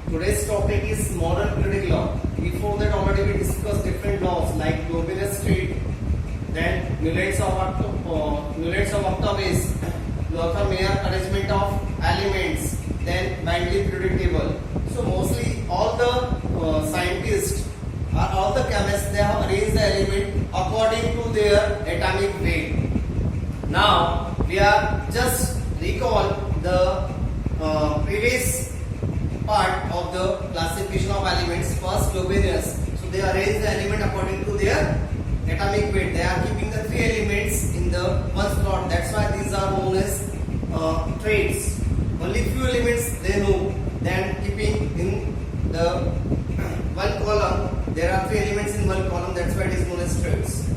Today's topic is modern periodic law. Before that, already we discussed different laws like Lobenius state, then Newlands of Octavius, Lothar-Meyer arrangement of elements, then Mendeleev periodic table. So mostly all the scientists or all the chemists, they have arranged the element according to their atomic weight. Now we are just recall the previous part of the classification of elements. First, Lobenius. So they arrange the element according to their atomic weight. They are keeping the three elements in the one slot. That's why these are known as traits. Only few elements they know. Then keeping in the one column, there are three elements in one column. That's why it is known as traits.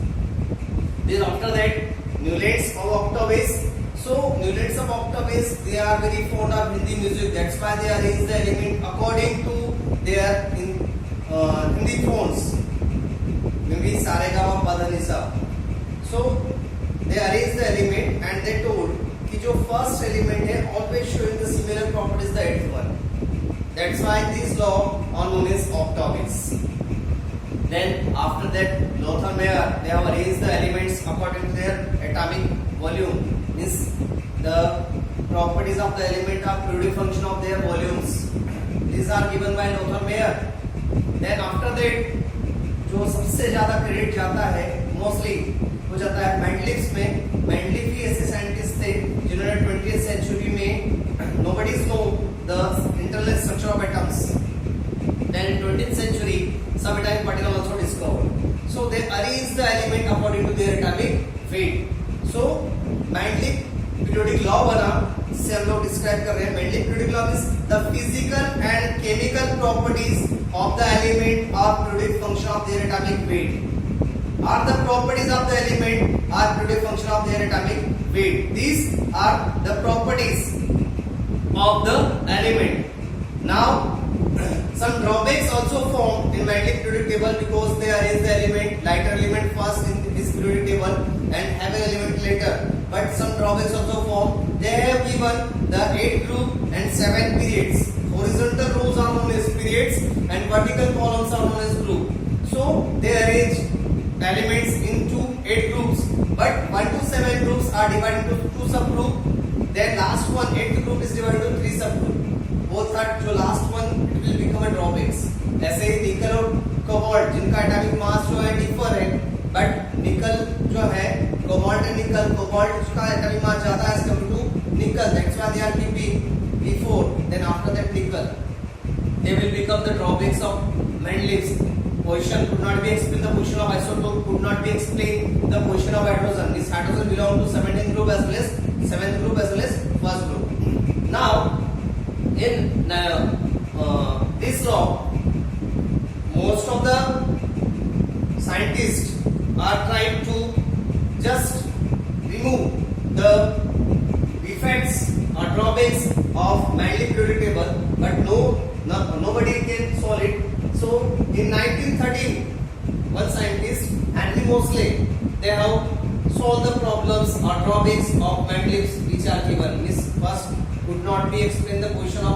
Then after that, Newlands of Octavius. So Newlands of Octavius, they are very fond of Hindi music. That's why they arrange the element according to their Hindi tones. Maybe Sa Re Ga Ma Pa Dha Ni Sa. So they arrange the element and they told कि जो first element है always showing the similar properties the eighth one. That's why this law are known as Octavius. Then after that, Lothar-Meyer, they have arranged the elements according to their atomic volume. Means the properties of the element are periodic function of their volumes. These are given by Lothar-Meyer. Then after that, जो सबसे ज्यादा credit जाता है mostly हो जाता है Mendeleev में. Mendeleev ही ऐसे साइंटिस्ट थे जिन्होंने 20th सेंचुरी में nobody know the internal structure of atoms. Then in 20th century, subatomic particles also discovered. So they arrange the element according to their atomic weight. So Mendeleev periodic law बना, इससे हम लोग describe कर रहे हैं. Mendeleev periodic law is the physical and chemical properties of the element are periodic function of their atomic weight. Are the properties of the element are periodic function of their atomic weight. These are the properties of the element. Now some drawbacks also formed in Mendeleev periodic table because they arrange the element, lighter element first in this periodic table and heavy element later. But some drawbacks also formed. They have given the 8 group and 7 periods. Horizontal rows are known as periods and vertical columns are known as group. So they arrange elements into 8 groups. But 1 to 7 groups are divided into 2 subgroups. Then last one, 8th group is divided into 3 subgroups. Both are जो last one it will become a drawbacks. ऐसे ही निकल और cobalt जिनका atomic mass जो है differ है, but निकल जो है कोबाल्ट एंड निकल, कोबाल्ट उसका एटॉमिक मास ज्यादा है कम टू निकल. That's why they are keeping before. Then after that nickel, they will become the drawbacks of Mendeleev's. Position could not be explained. The position of isotope could not be explained. The position of hydrogen. This hydrogen belong to 17th group as well as 7th group as well as first group. Now in this law, most of the scientists are trying to just remove the defects or drawbacks of Mendeleev periodic table, but nobody can solve it. So in 1913, one scientist, Henry Moseley, they have solved the problems or drawbacks of Mendeleev's which are given. This first could not be explained the position of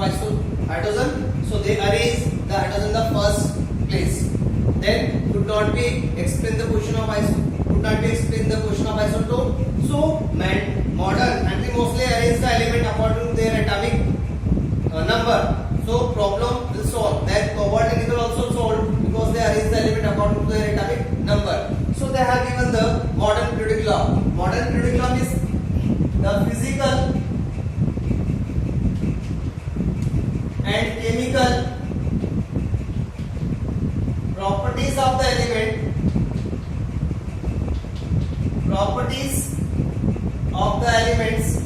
hydrogen, so they arrange the hydrogen in the first place. Then could not be explained the position of isotope. So modern Henry Moseley arranged the element according to their atomic number. So problem will solve. Then cobalt and nickel also solved because they arrange the element according to their atomic number. So they have given the modern periodic law. Modern periodic law is the physical and chemical properties of the element, properties of the elements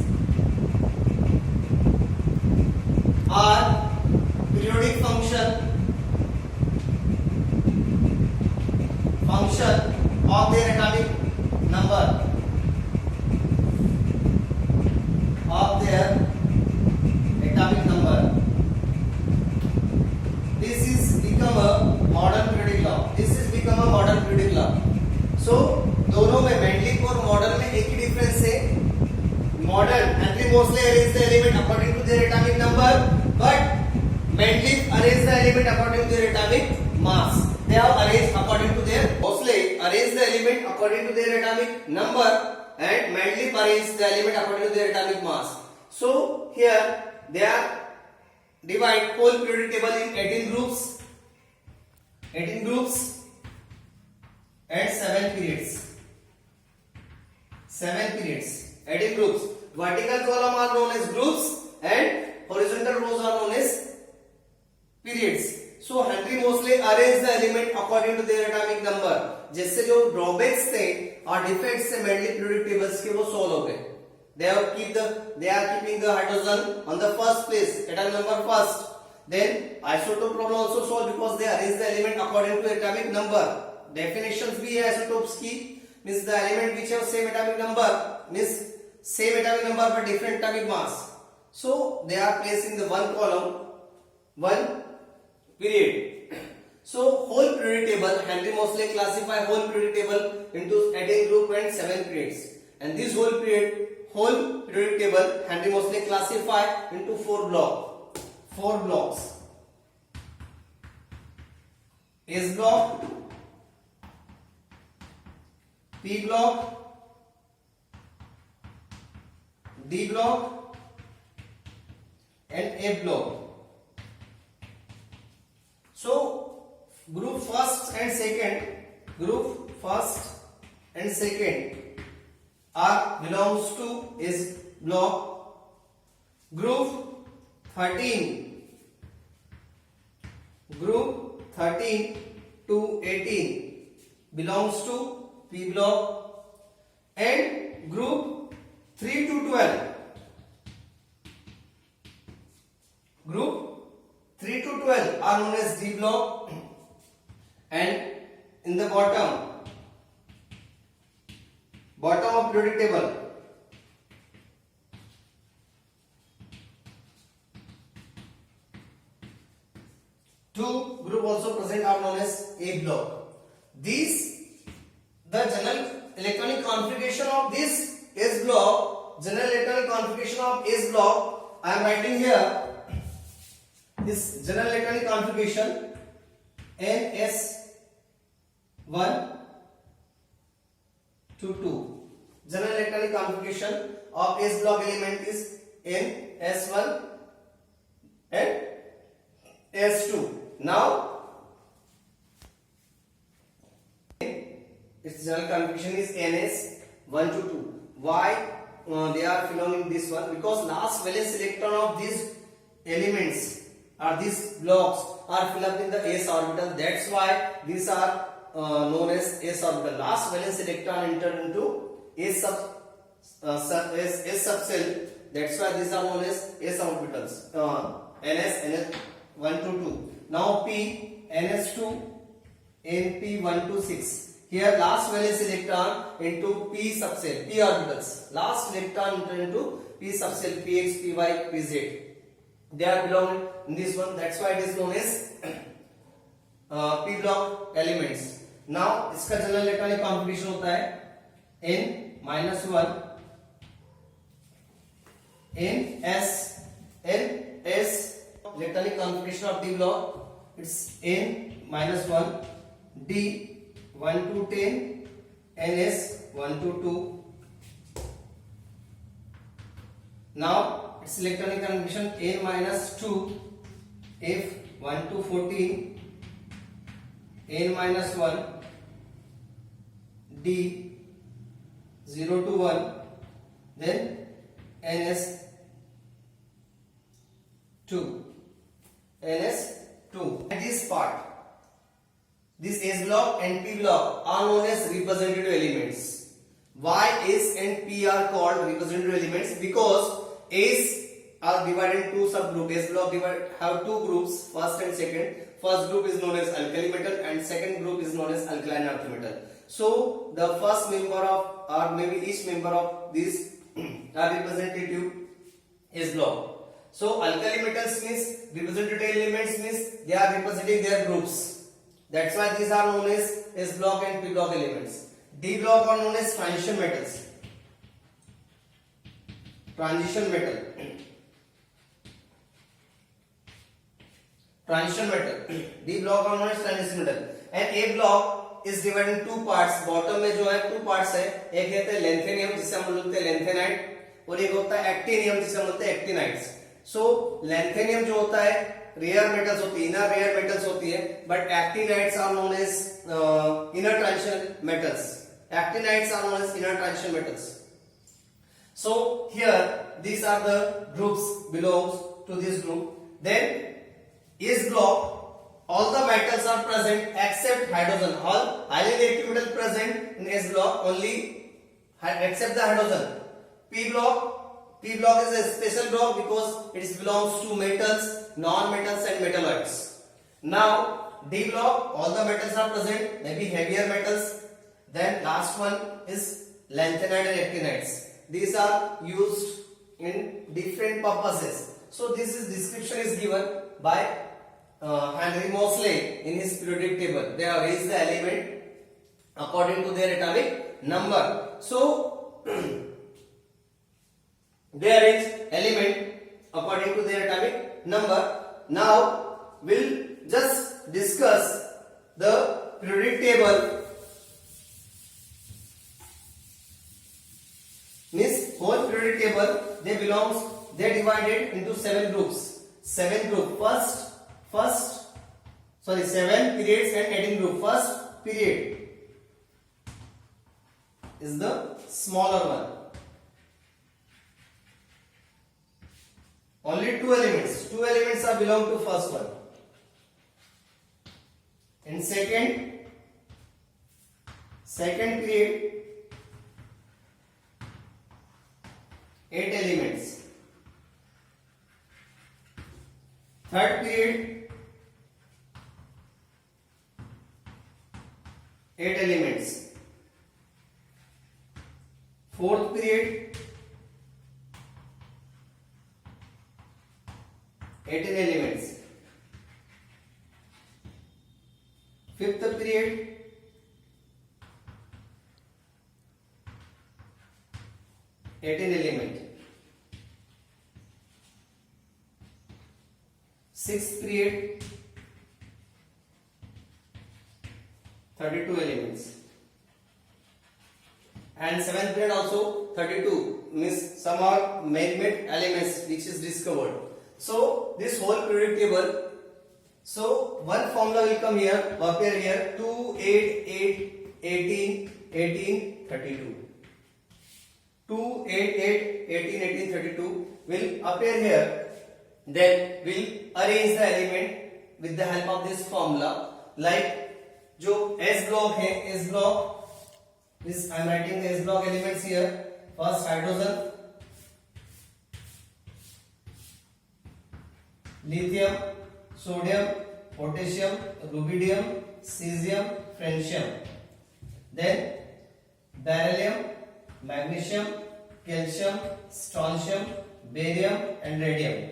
are periodic function of their atomic number, This is become a modern periodic law. So दोनों में Mendeleev और modern में एक ही difference है. Modern Henry Moseley arranged the element according to their atomic number, but Mendeleev arranged element according to their atomic mass. They have arranged according to their mostly arrange the element according to their atomic number and Mendeleev arranged the element according to their atomic mass. So here they are divide whole periodic table in 18 groups, 18 groups and 7 periods. 7 periods, 18 groups. Vertical column are known as groups and horizontal rows are known as periods. So Henry Moseley arranged the element according to their atomic number. जिससे जो drawbacks थे और defects थे Mendeleev periodic tables के वो solve हो गए. They are keeping the hydrogen on the first place, atom number first. Then isotope problem also solved because they arrange the element according to atomic number. Definitions भी है isotopes की, means the element which have same atomic number, means same atomic number but different atomic mass. So they are placed in the one column, one period. So whole periodic table, Henry Moseley classify whole periodic table into 18 group and 7 periods. And this whole periodic table, Henry Moseley classify into 4 blocks. S block, P block, D block and A block. So group first and second are belongs to is block. Group 13 to 18 belongs to P block and group 3 to 12 are known as D block and in the bottom of periodic table two group also present are known as A block. The general electronic configuration of this S block, I am writing here. This general electronic configuration NS1 to 2. General electronic configuration of S block element is NS1 and S2. Now its general configuration is NS1 to 2. Why they are belonging this one? Because last valence electron of these elements or these blocks are filled up in the s orbital. That's why these are known as s orbital. Last valence electron entered into s subcell. That's why these are known as s orbitals. NS1 to 2. Now P NS2 and P1 to 6. Here last valence electron into P subcell, P orbitals. Last electron entered into P subcell, Px, Py, Pz. They are belonging in this one. That's why it is known as P block elements. Now इसका general electronic configuration होता है N-1 NS electronic configuration of D block. It's N-1 D1 to 10 NS1 to 2. Now its electronic configuration N-2 F1 to 14 N-1 D 0 to 1, then NS2. And this part, this S block and P block are known as representative elements. Why S and P are called representative elements? Because S are divided into subgroup. S block have two groups, first and second. First group is known as alkali metal and second group is known as alkaline earth metal. So the first member of, or maybe each member of these are representative S block. So alkali metals means representative elements means they are representing their groups. That's why these are known as S block and P block elements. D block are known as transition metals. transition metal. D block are known as transition metal. And A block is divided in two parts. Bottom में जो है two parts है. एक कहते हैं lanthanum जिसे हम बोलते हैं lanthanide और एक होता है actinium जिसे हम बोलते हैं actinides. So lanthanum जो होता है रेयर मेटल्स होती है, इनर रेयर मेटल्स होती है, but actinides are known as inner transition metals. Actinides are known as inner transition metals. So here these are the groups belongs to this group. Then S block, all the metals are present except hydrogen. All highly reactive metals present in S block only except the hydrogen. P block is a special block because it belongs to metals, non-metals and metalloids. Now D block, all the metals are present, maybe heavier metals. Then last one is lanthanide and actinides. These are used in different purposes. So this is description is given by Henry Moseley in his periodic table. They have arranged the element according to their atomic number. So they arrange element according to their atomic number. Now we'll just discuss the periodic table. Means whole periodic table, they divided into 7 groups. 7 periods and 18 group. First period is the smaller one. Only 2 elements. 2 elements are belong to first one. In second period, 8 elements. Third period, 8 elements. Fourth period, 18 elements. Fifth period, 18 element. Sixth period, 32 elements. And seventh period also 32, means some are man-made elements which is discovered. So this whole periodic table, so one formula will come here, appear here, 2, 8, 8, 18, 18, 32. 2, 8, 8, 18, 18, 32 will appear here. Then we'll arrange the element with the help of this formula. Like जो S block है, S block, this I am writing the S block elements here. First hydrogen, lithium, sodium, potassium, rubidium, cesium, francium. Then beryllium, magnesium, calcium, strontium, barium and radium.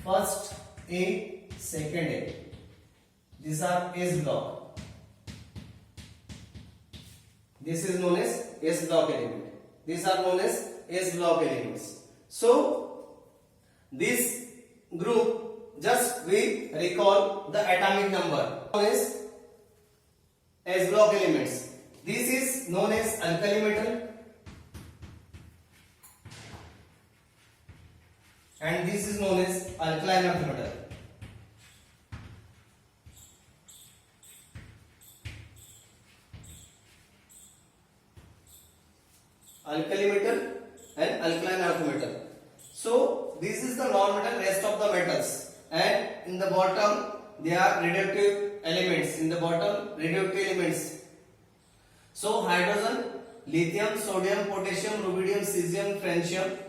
First A, second A. These are S block. This is known as S block element. These are known as S block elements. So this group, just we recall the atomic number. Known as S block elements. This is known as alkali metal. And this is known as alkaline earth metal. Alkali metal and alkaline earth metal. So this is the non-metal, rest of the metals. And in the bottom they are radioactive elements. In the bottom radioactive elements. So hydrogen, lithium, sodium, potassium, rubidium, cesium, francium,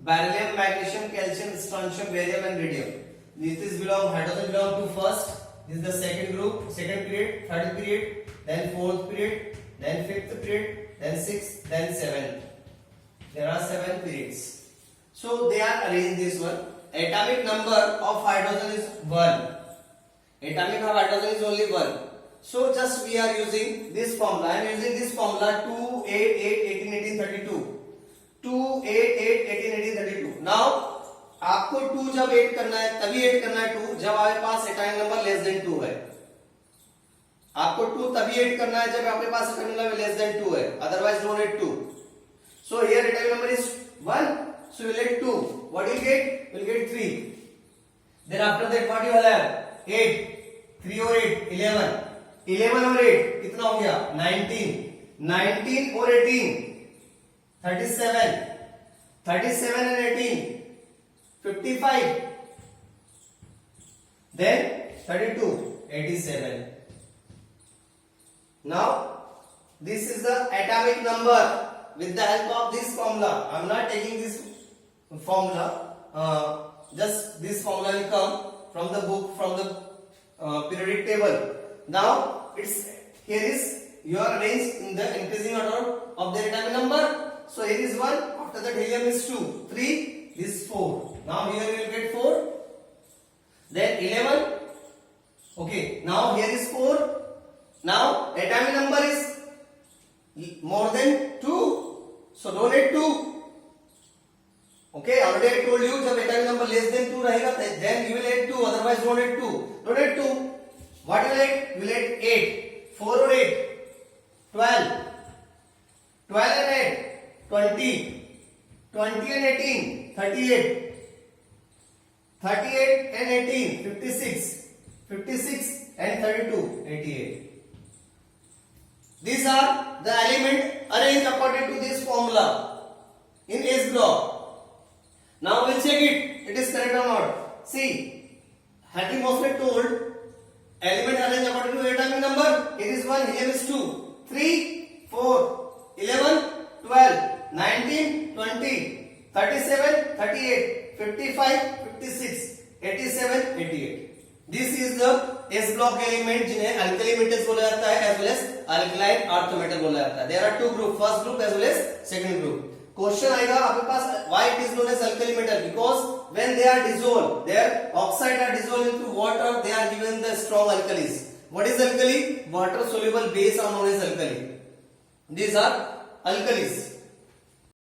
beryllium, magnesium, calcium, strontium, barium and radium. This belong, hydrogen belong to first. This is the second group, second period, third period, then fourth period, then fifth period, then sixth, then seventh. There are 7 periods. So they are arranged this one. Atomic number of hydrogen is 1. Atomic of hydrogen is only 1. So just we are using this formula. I am using this formula 2, 8, 8, 18, 18, 32. 2, 8, 8, 18, 18, 32. Now आपको 2 जब add करना है तभी add करना है 2 जब आपके पास atomic number less than 2 है। आपको 2 तभी ऐड करना है जब आपके पास एटॉमिक नंबर लेस देन 2 है, otherwise don't add 2. So here atomic number is 1, so you will add 2. What you get? You will get 3. Then after that what you will have? 8. 3 और 8 11. 11 और 8 कितना हो गया? 19. 19 और 18 37. 37 and 18 55. Then 32 87. Now this is the atomic number. With the help of this formula, I am not taking this formula. Just this formula will come from the book, from the periodic table. Now it's here is you are arranged in the increasing order of the atomic number. So here is 1. After that helium is 2, 3. This is 4. Now here you will get 4. Then 11. Okay. Now here is 4. Now atomic number is more than 2, so don't add 2. Okay, already I told you जब atomic number less than 2 रहेगा then you will add 2, otherwise don't add 2. Don't add 2. What you will add? You will add 8. 4 or 8 12. 12 and 8 20. 20 and 18 38. 38 and 18 56. 56 and 32 88. These are the elements arranged according to this formula in S block. Now we'll check it. It is correct or not. See, Hartley Moffett told element arranged according to atomic number. It is 1, here is 2, 3, 4, 11, 12, 19, 20, 37, 38, 55, 56, 87, 88. This is the S block element जिन्हें alkali metals बोला जाता है as well as alkaline earth metal बोला जाता है. There are two group, first group as well as second group. Question आएगा आपके पास why it is known as alkali metal? Because when they are dissolved, their oxide are dissolved into water, they are given the strong alkalis. What is alkali? Water soluble base are known as alkali. These are alkalis.